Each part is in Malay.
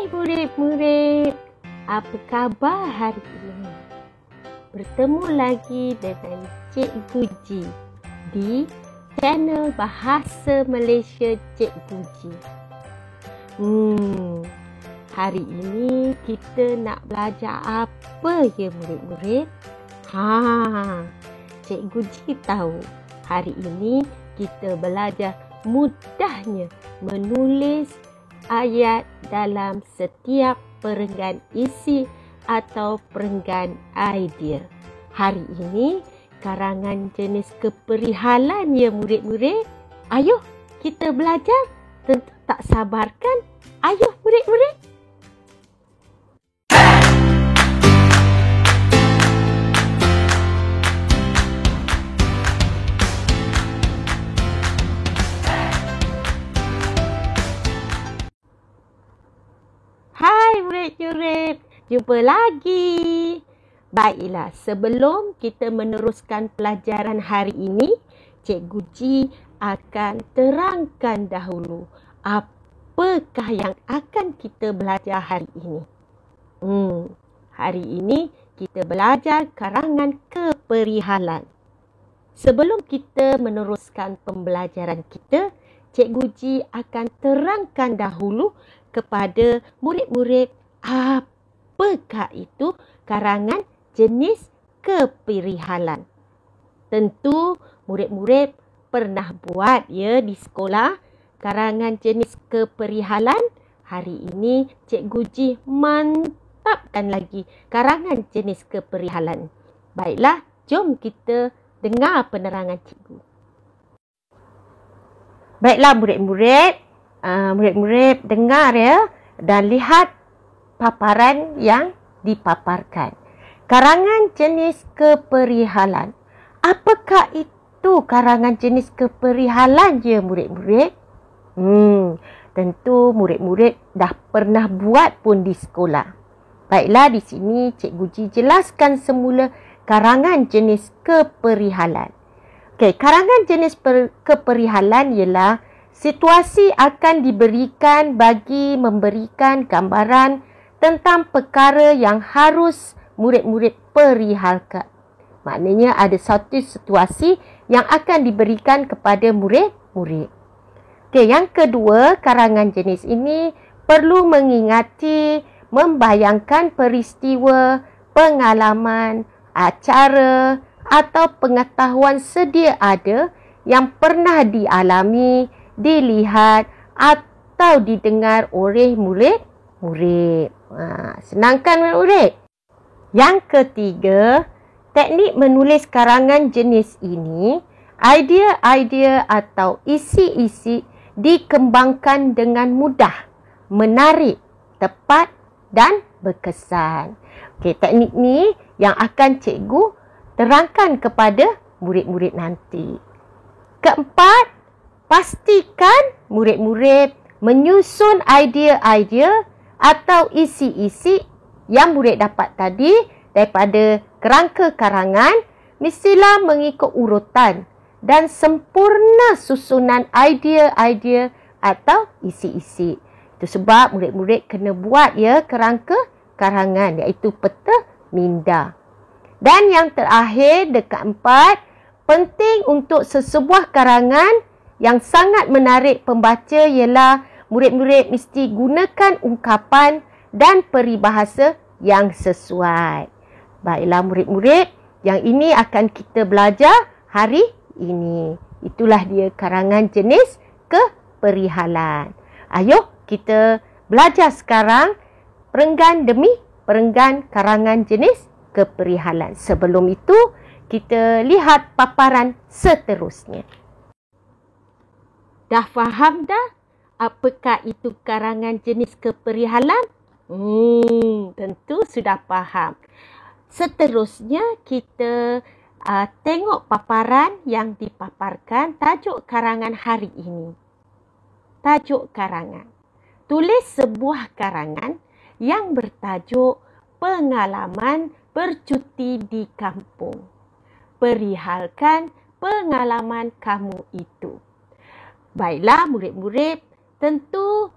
murid-murid, apa khabar hari ini? Bertemu lagi dengan Cikgu Ji di channel Bahasa Malaysia Cikgu Ji. Hari ini kita nak belajar apa ya murid-murid? Cikgu Ji tahu hari ini kita belajar mudahnya menulis ayat dalam setiap perenggan isi atau perenggan idea. Hari ini karangan jenis keperihalan ya murid-murid. Ayuh kita belajar. Tentu tak sabarkan. Ayuh murid-murid. Hai murid-murid, jumpa lagi. Baiklah, sebelum kita meneruskan pelajaran hari ini, Cikgu Ji akan terangkan dahulu apakah yang akan kita belajar hari ini. Hari ini kita belajar karangan keperihalan. Sebelum kita meneruskan pembelajaran kita, Cikgu Ji akan terangkan dahulu kepada murid-murid apakah itu karangan jenis keperihalan. Tentu murid-murid pernah buat ya di sekolah karangan jenis keperihalan. Hari ini Cikgu Ji mantapkan lagi karangan jenis keperihalan. Baiklah, jom kita dengar penerangan cikgu. Baiklah murid-murid. Murid-murid dengar ya dan lihat paparan yang dipaparkan. Karangan jenis keperihalan. Apakah itu karangan jenis keperihalan ya murid-murid? Tentu murid-murid dah pernah buat pun di sekolah. Baiklah, di sini Cikgu Ji jelaskan semula karangan jenis keperihalan. Okey, karangan jenis keperihalan ialah situasi akan diberikan bagi memberikan gambaran tentang perkara yang harus murid-murid perihalkan. Maknanya ada satu situasi yang akan diberikan kepada murid-murid. Okey, yang kedua, karangan jenis ini perlu mengingati, membayangkan peristiwa, pengalaman, acara atau pengetahuan sedia ada yang pernah dialami, dilihat atau didengar oleh murid-murid. Senangkan murid-murid? Yang ketiga, teknik menulis karangan jenis ini, idea-idea atau isi-isi dikembangkan dengan mudah, menarik, tepat dan berkesan. Okey, teknik ni yang akan cikgu terangkan kepada murid-murid nanti. Keempat, pastikan murid-murid menyusun idea-idea atau isi-isi yang murid dapat tadi daripada kerangka karangan, mestilah mengikut urutan dan sempurna susunan idea-idea atau isi-isi. Itu sebab murid-murid kena buat ya kerangka karangan, iaitu peta minda. Dan yang terakhir, keempat, penting untuk sesebuah karangan yang sangat menarik pembaca ialah murid-murid mesti gunakan ungkapan dan peribahasa yang sesuai. Baiklah murid-murid, yang ini akan kita belajar hari ini. Itulah dia karangan jenis keperihalan. Ayuh kita belajar sekarang perenggan demi perenggan karangan jenis keperihalan. Sebelum itu, kita lihat paparan seterusnya. Dah faham dah apakah itu karangan jenis keperihalan? Tentu sudah faham. Seterusnya kita tengok paparan yang dipaparkan tajuk karangan hari ini. Tajuk karangan. Tulis sebuah karangan yang bertajuk pengalaman bercuti di kampung. Perihalkan pengalaman kamu itu. Baiklah murid-murid, tentu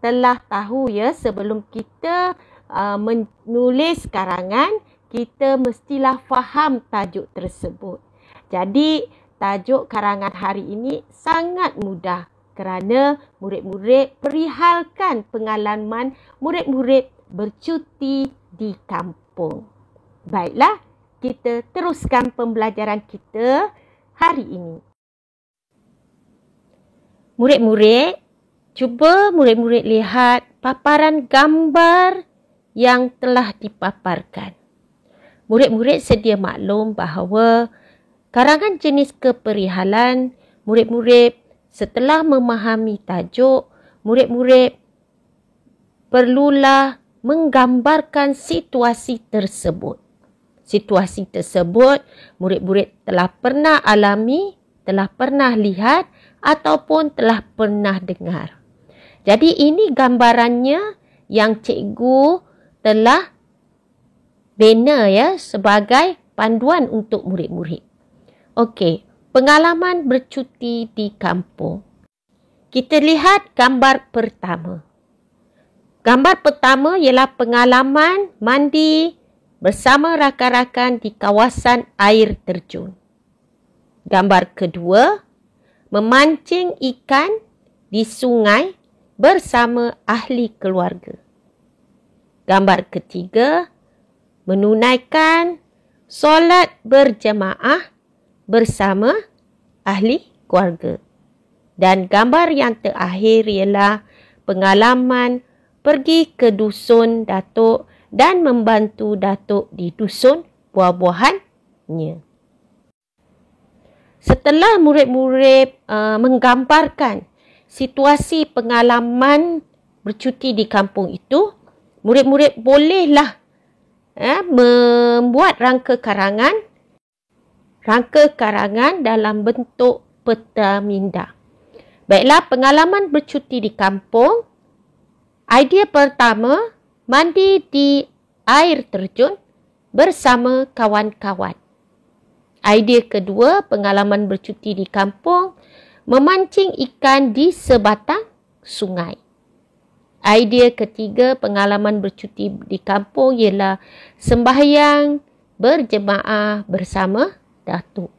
telah tahu ya, sebelum kita menulis karangan, kita mestilah faham tajuk tersebut. Jadi, tajuk karangan hari ini sangat mudah kerana murid-murid perihalkan pengalaman murid-murid bercuti di kampung. Baiklah, kita teruskan pembelajaran kita hari ini. Murid-murid, cuba murid-murid lihat paparan gambar yang telah dipaparkan. Murid-murid sedia maklum bahawa karangan jenis keperihalan, murid-murid setelah memahami tajuk, murid-murid perlulah menggambarkan situasi tersebut. Situasi tersebut murid-murid telah pernah alami, telah pernah lihat ataupun telah pernah dengar. Jadi ini gambarannya yang cikgu telah bina ya sebagai panduan untuk murid-murid. Okey, pengalaman bercuti di kampung. Kita lihat gambar pertama. Gambar pertama ialah pengalaman mandi bersama rakan-rakan di kawasan air terjun. Gambar kedua, memancing ikan di sungai bersama ahli keluarga. Gambar ketiga, menunaikan solat berjemaah bersama ahli keluarga. Dan gambar yang terakhir ialah pengalaman pergi ke dusun datuk dan membantu datuk di dusun buah-buahannya. Setelah murid-murid menggambarkan situasi pengalaman bercuti di kampung itu, murid-murid bolehlah membuat rangka karangan dalam bentuk peta minda. Baiklah, pengalaman bercuti di kampung. Idea pertama, mandi di air terjun bersama kawan-kawan. Idea kedua, pengalaman bercuti di kampung, memancing ikan di sebatang sungai. Idea ketiga, pengalaman bercuti di kampung ialah sembahyang berjemaah bersama datuk.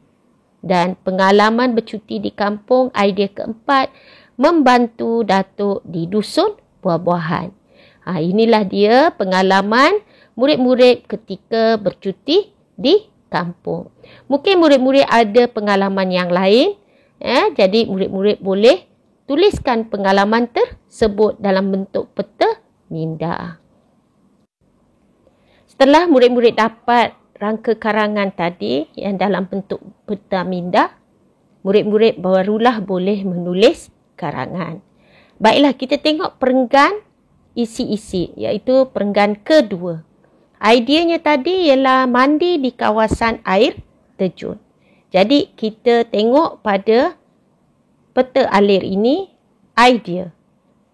Dan pengalaman bercuti di kampung, idea keempat, membantu datuk di dusun buah-buahan. Inilah dia pengalaman murid-murid ketika bercuti di kampung. Mungkin murid-murid ada pengalaman yang lain. Jadi murid-murid boleh tuliskan pengalaman tersebut dalam bentuk peta minda. Setelah murid-murid dapat rangka karangan tadi yang dalam bentuk peta minda, murid-murid barulah boleh menulis karangan. Baiklah, kita tengok perenggan isi-isi, iaitu perenggan kedua. Ideanya tadi ialah mandi di kawasan air terjun. Jadi kita tengok pada peta alir ini idea.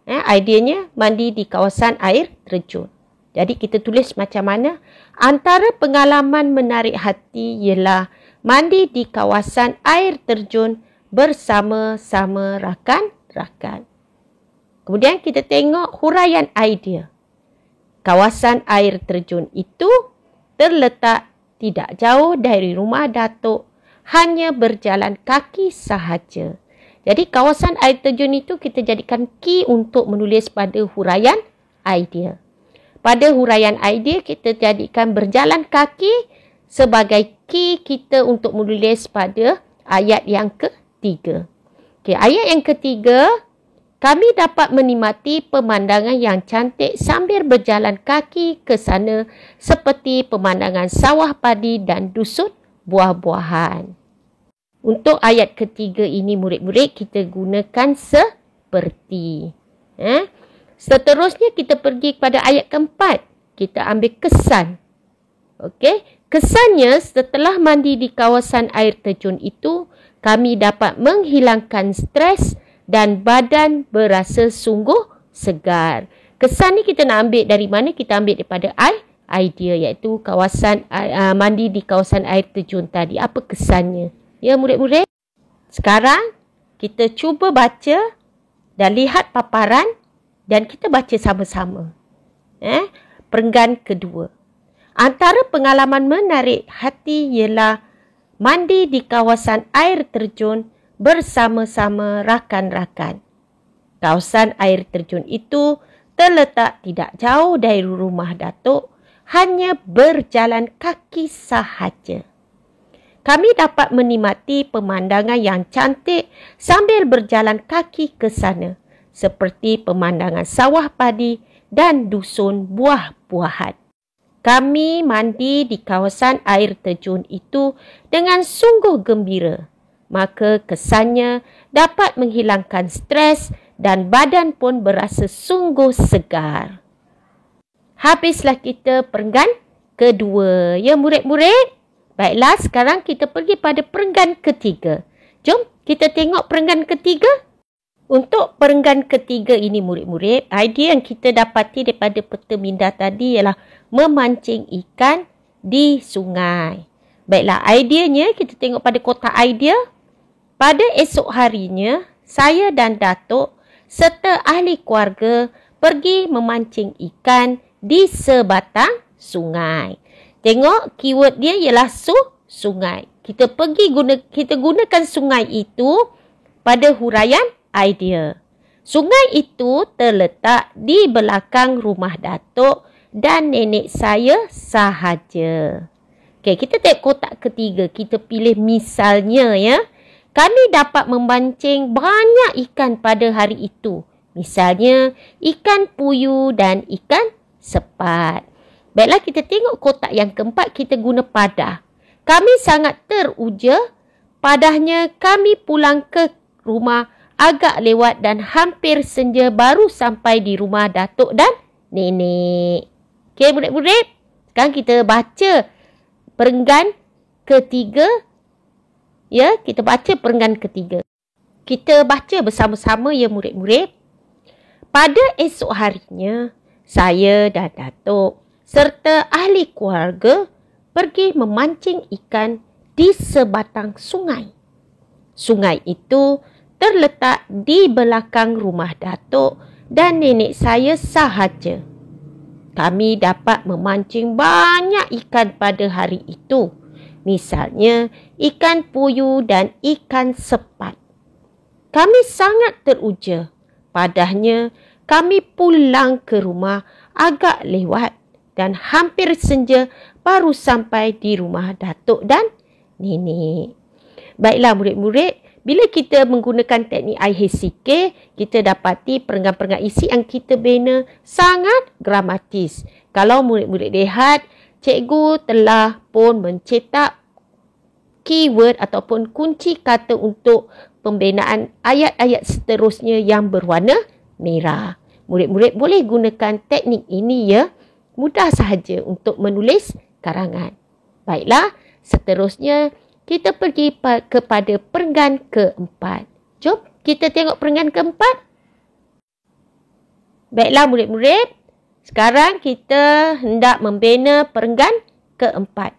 Ideanya mandi di kawasan air terjun. Jadi kita tulis macam mana? Antara pengalaman menarik hati ialah mandi di kawasan air terjun bersama-sama rakan-rakan. Kemudian kita tengok huraian idea. Kawasan air terjun itu terletak tidak jauh dari rumah datuk, hanya berjalan kaki sahaja. Jadi kawasan air terjun itu kita jadikan key untuk menulis pada huraian idea. Pada huraian idea kita jadikan berjalan kaki sebagai key kita untuk menulis pada ayat yang ketiga. Ayat yang ketiga, kami dapat menikmati pemandangan yang cantik sambil berjalan kaki ke sana seperti pemandangan sawah padi dan dusun buah-buahan. Untuk ayat ketiga ini murid-murid kita gunakan seperti. Seterusnya kita pergi kepada ayat keempat. Kita ambil kesan. Okey, kesannya setelah mandi di kawasan air terjun itu, kami dapat menghilangkan stres dan badan berasa sungguh segar. Kesan ni kita nak ambil dari mana? Kita ambil daripada idea, iaitu kawasan mandi di kawasan air terjun tadi. Apa kesannya? Ya murid-murid, sekarang kita cuba baca dan lihat paparan dan kita baca sama-sama. Perenggan kedua. Antara pengalaman menarik hati ialah mandi di kawasan air terjun bersama-sama rakan-rakan. Kawasan air terjun itu terletak tidak jauh dari rumah Datuk, hanya berjalan kaki sahaja. Kami dapat menikmati pemandangan yang cantik sambil berjalan kaki ke sana, seperti pemandangan sawah padi dan dusun buah-buahan. Kami mandi di kawasan air terjun itu dengan sungguh gembira. Maka kesannya dapat menghilangkan stres dan badan pun berasa sungguh segar. Habislah kita perenggan kedua. Ya murid-murid? Baiklah, sekarang kita pergi pada perenggan ketiga. Jom kita tengok perenggan ketiga. Untuk perenggan ketiga ini murid-murid, idea yang kita dapati daripada peta minda tadi ialah memancing ikan di sungai. Baiklah, ideanya kita tengok pada kotak idea. Pada esok harinya, saya dan Datuk serta ahli keluarga pergi memancing ikan di sebatang sungai. Tengok keyword dia ialah sungai. Kita gunakan sungai itu pada huraian idea. Sungai itu terletak di belakang rumah Datuk dan nenek saya sahaja. Okey, kita tengok kotak ketiga. Kita pilih misalnya ya. Kami dapat memancing banyak ikan pada hari itu. Misalnya, ikan puyuh dan ikan sepat. Baiklah, kita tengok kotak yang keempat, kita guna padah. Kami sangat teruja. Padahnya kami pulang ke rumah agak lewat dan hampir senja baru sampai di rumah Datuk dan nenek. Okey, murid-murid. Sekarang kita baca perenggan ketiga. Ya, kita baca perenggan ketiga. Kita baca bersama-sama ya murid-murid. Pada esok harinya, saya dan Datuk serta ahli keluarga pergi memancing ikan di sebatang sungai. Sungai itu terletak di belakang rumah Datuk dan nenek saya sahaja. Kami dapat memancing banyak ikan pada hari itu. Misalnya, ikan puyuh dan ikan sepat. Kami sangat teruja. Padahnya, kami pulang ke rumah agak lewat dan hampir senja baru sampai di rumah Datuk dan nenek. Baiklah murid-murid, bila kita menggunakan teknik IHCK, kita dapati perenggan-perenggan isi yang kita bina sangat gramatis. Kalau murid-murid lihat, cikgu telah pun mencetak keyword ataupun kunci kata untuk pembinaan ayat-ayat seterusnya yang berwarna merah. Murid-murid boleh gunakan teknik ini ya. Mudah sahaja untuk menulis karangan. Baiklah, seterusnya kita pergi kepada perenggan keempat. Jom kita tengok perenggan keempat. Baiklah murid-murid. Sekarang kita hendak membina perenggan keempat.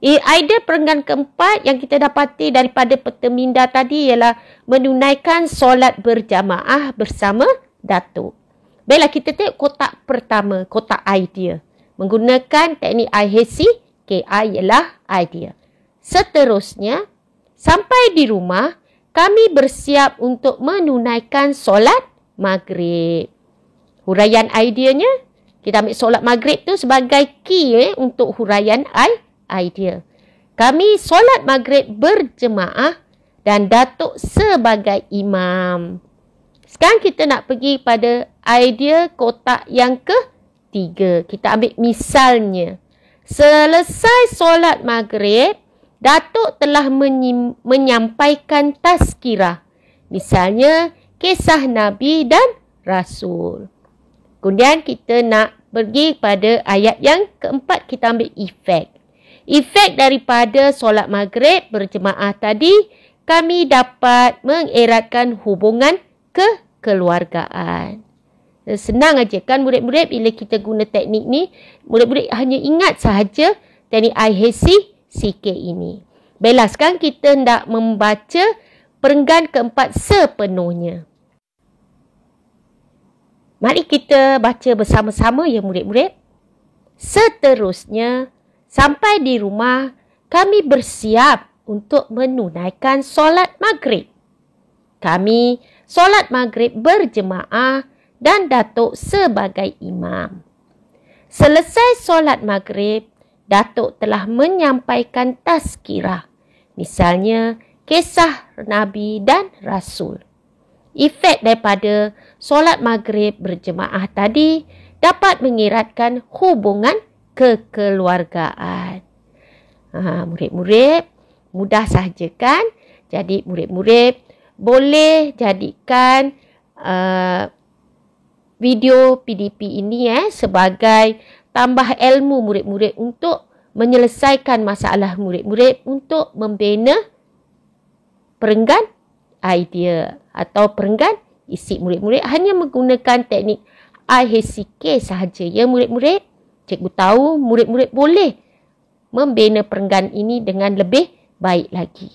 Idea perenggan keempat yang kita dapati daripada peta minda tadi ialah menunaikan solat berjamaah bersama Datuk. Baiklah, kita tengok kotak pertama, kotak idea. Menggunakan teknik IHC, KI ialah idea. Seterusnya, sampai di rumah, kami bersiap untuk menunaikan solat maghrib. Huraian ideanya, kita ambil solat maghrib tu sebagai key untuk huraian idea. Kami solat maghrib berjemaah dan Datuk sebagai imam. Sekarang kita nak pergi pada idea kotak yang ketiga. Kita ambil misalnya. Selesai solat maghrib, Datuk telah menyampaikan tazkirah. Misalnya, kisah Nabi dan Rasul. Kemudian kita nak pergi pada ayat yang keempat, kita ambil efek. Efek daripada solat maghrib berjemaah tadi, kami dapat mengeratkan hubungan kekeluargaan. Senang aja kan murid-murid bila kita guna teknik ni. Murid-murid hanya ingat sahaja teknik IHC ini. Baiklah, sekarang kita hendak membaca perenggan keempat sepenuhnya. Mari kita baca bersama-sama ya murid-murid. Seterusnya, sampai di rumah, kami bersiap untuk menunaikan solat maghrib. Kami solat maghrib berjemaah dan Datuk sebagai imam. Selesai solat maghrib, Datuk telah menyampaikan tazkirah. Misalnya, kisah Nabi dan Rasul. Efek daripada solat maghrib berjemaah tadi dapat mengeratkan hubungan kekeluargaan. Murid-murid, mudah sahaja kan? Jadi murid-murid boleh jadikan video PDP ini sebagai tambah ilmu murid-murid untuk menyelesaikan masalah murid-murid untuk membina perenggan idea atau perenggan isi murid-murid hanya menggunakan teknik IHCK sahaja ya murid-murid. Cikgu tahu murid-murid boleh membina perenggan ini dengan lebih baik lagi.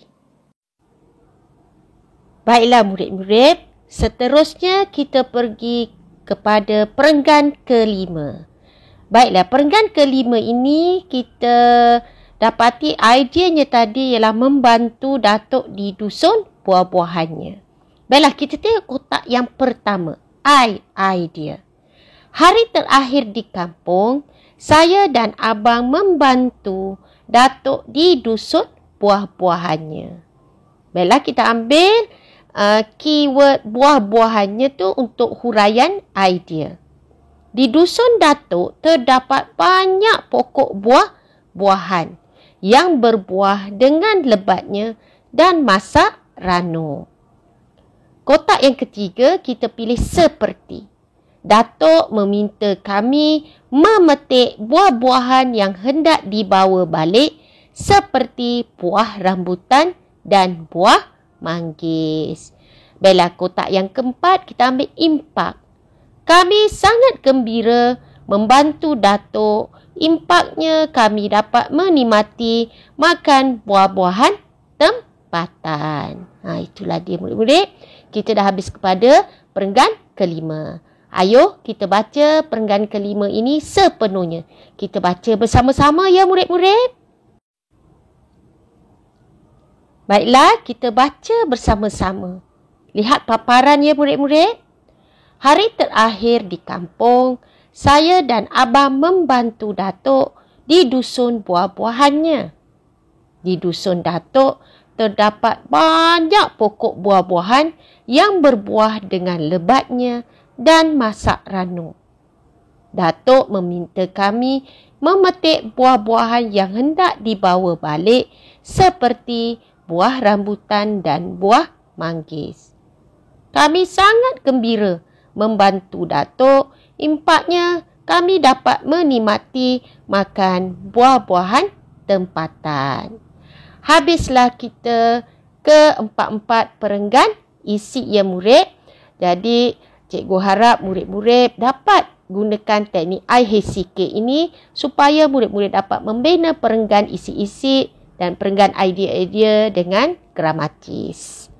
Baiklah murid-murid, seterusnya kita pergi kepada perenggan kelima. Baiklah, perenggan kelima ini kita dapati ideanya tadi ialah membantu Datuk di dusun buah-buahannya. Baiklah, kita tengok kotak yang pertama. Idea. Hari terakhir di kampung, saya dan abang membantu Datuk di dusun buah-buahannya. Baiklah, kita ambil keyword buah-buahannya tu untuk huraian idea. Di dusun Datuk terdapat banyak pokok buah-buahan yang berbuah dengan lebatnya dan masak rano. Kotak yang ketiga kita pilih seperti. Datuk meminta kami memetik buah-buahan yang hendak dibawa balik seperti buah rambutan dan buah manggis. Baiklah, kotak yang keempat kita ambil impak. Kami sangat gembira membantu Datuk. Impaknya kami dapat menikmati makan buah-buahan tempatan. Itulah dia murid-murid. Kita dah habis kepada perenggan kelima. Ayo kita baca perenggan kelima ini sepenuhnya. Kita baca bersama-sama ya murid-murid. Baiklah, kita baca bersama-sama. Lihat paparan ya murid-murid. Hari terakhir di kampung, saya dan abang membantu Datuk di dusun buah-buahannya. Di dusun Datuk terdapat banyak pokok buah-buahan yang berbuah dengan lebatnya dan masak rano. Datuk meminta kami memetik buah-buahan yang hendak dibawa balik seperti buah rambutan dan buah manggis. Kami sangat gembira membantu Datuk. Impaknya kami dapat menikmati makan buah-buahan tempatan. Habislah kita ke-4 perenggan isi ya murid. Jadi cikgu harap murid-murid dapat gunakan teknik IHCK ini supaya murid-murid dapat membina perenggan isi-isi dan perenggan idea-idea dengan gramatis.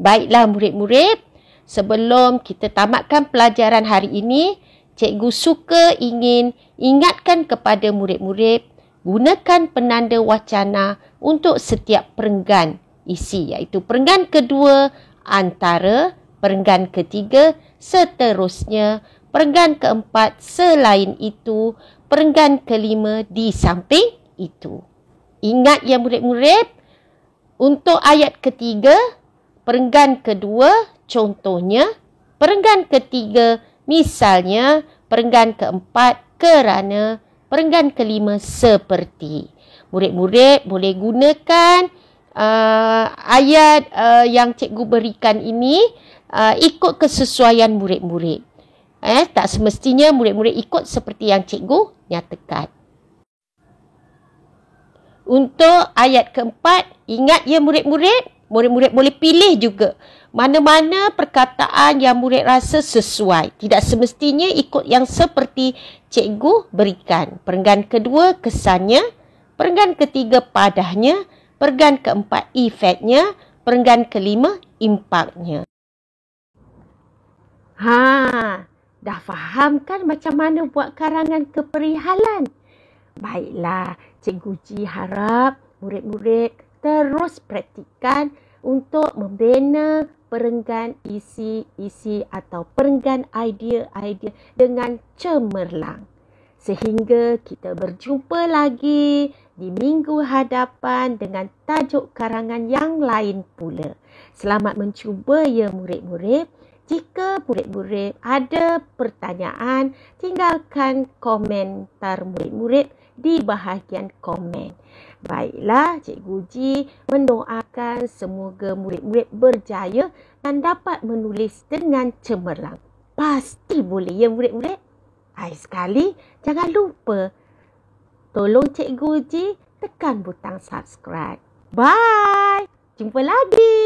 Baiklah murid-murid, sebelum kita tamatkan pelajaran hari ini, cikgu suka ingin ingatkan kepada murid-murid gunakan penanda wacana untuk setiap perenggan isi, iaitu perenggan kedua, antara, perenggan ketiga, seterusnya, perenggan keempat, selain itu, perenggan kelima di samping itu. Ingat ya murid-murid, untuk ayat ketiga, perenggan kedua, contohnya, perenggan ketiga, misalnya, perenggan keempat, kerana, perenggan kelima, seperti. Murid-murid boleh gunakan ayat yang cikgu berikan ini ikut kesesuaian murid-murid. Tak semestinya murid-murid ikut seperti yang cikgu nyatakan. Untuk ayat keempat, ingat ya murid-murid, murid-murid boleh pilih juga mana-mana perkataan yang murid rasa sesuai. Tidak semestinya ikut yang seperti cikgu berikan. Perenggan kedua kesannya, perenggan ketiga padahnya, perenggan keempat efeknya, perenggan kelima impaknya. Dah faham kan macam mana buat karangan keperihalan? Baiklah, Cikgu Ji harap murid-murid terus praktikkan untuk membina perenggan isi-isi atau perenggan idea-idea dengan cemerlang. Sehingga kita berjumpa lagi di minggu hadapan dengan tajuk karangan yang lain pula. Selamat mencuba ya murid-murid. Jika murid-murid ada pertanyaan, tinggalkan komentar murid-murid di bahagian komen. Baiklah, Cikgu Ji mendoakan semoga murid-murid berjaya dan dapat menulis dengan cemerlang. Pasti boleh ya murid-murid. Akhir sekali, jangan lupa tolong Cikgu Ji tekan butang subscribe. Bye! Jumpa lagi!